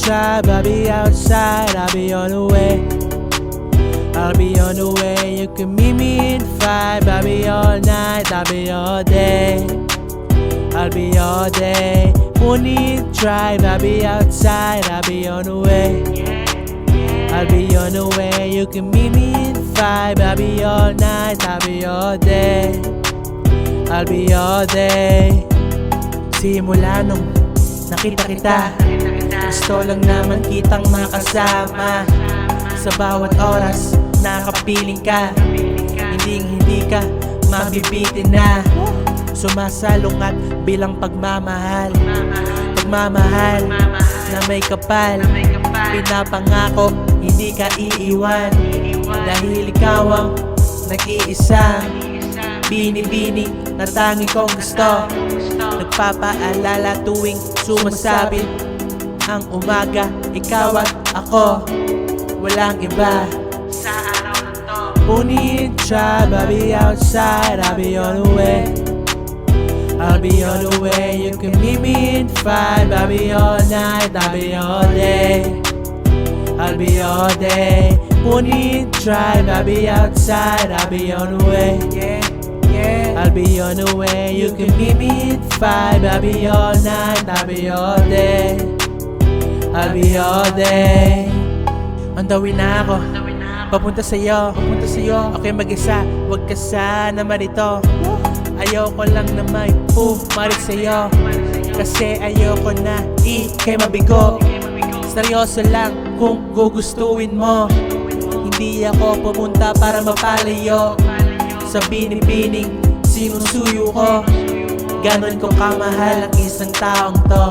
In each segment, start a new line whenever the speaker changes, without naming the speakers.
drive, I'll be outside, I'll be on the way. I'll be on the way, you can meet me in 5. I'll be all night, I'll be all day. I'll be all day. Only drive, I'll be outside, I'll be on the way. I'll be on the way, you can meet me in 5. I'll be all night, I'll be all day. I'll be all day. Simula nung nakita kita, gusto lang naman kitang makasama. Sa bawat oras, nakapiling ka. Hindi ka mabibitin na. Sumasalungat bilang pagmamahal. Pagmamahal na may kapal. Pinapangako, hindi ka iiwan. Dahil ikaw ang nag-iisa. Bini-bini na tangi kong gusto. Nagpapaalala tuwing sumasabit ang umaga, ikaw at ako, walang iba sa araw na to. Punit drive, I'll be outside, I'll be on the way. I'll be on the way, you can meet me in 5. I'll be all night, I'll be all day. I'll be all day. Punit drive, I'll be outside, I'll be on the way. I'll be on the way, you can meet me in 5. I'll be all night, I'll be all day. I'll be all day. On the way na ako, papunta sa'yo. Okay mag-isa, wag ka sana marito. Ayoko lang na may marit sa'yo. Kasi ayoko na ikay mabigo. Seryoso lang kung gugustuhin mo. Hindi ako pumunta para mapalayo. Sa binibining sinusuyo ko. Ganon ko kamahal ang isang taong to.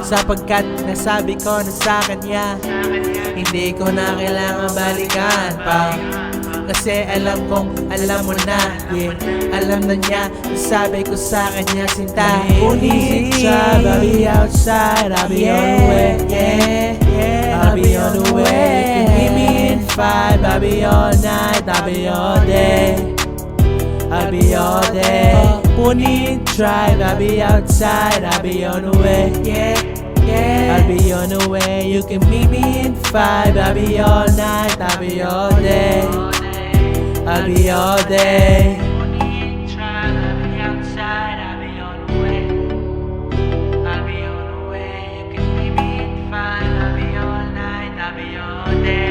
Sapagkat nasabi ko na sa kanya, hindi ko na kailangan balikan pa. Kasi alam kong alam mo na, alam na niya, nasabi ko sa kanya sinta. Punit drive, I'll be outside, I'll be on the way. I'll be on the way, you can meet me in 5. I'll be all night, I'll be all day. I'll be all day. Punit drive, I'll be outside, I'll be on the way. I'll be on the way, you can meet me in 5. I'll be all night, I'll be all day. I'll be all day. Punit drive, I'll be outside, I'll be on the way. I'll be on the way, you can meet me in 5. I'll be all night, I'll be all day.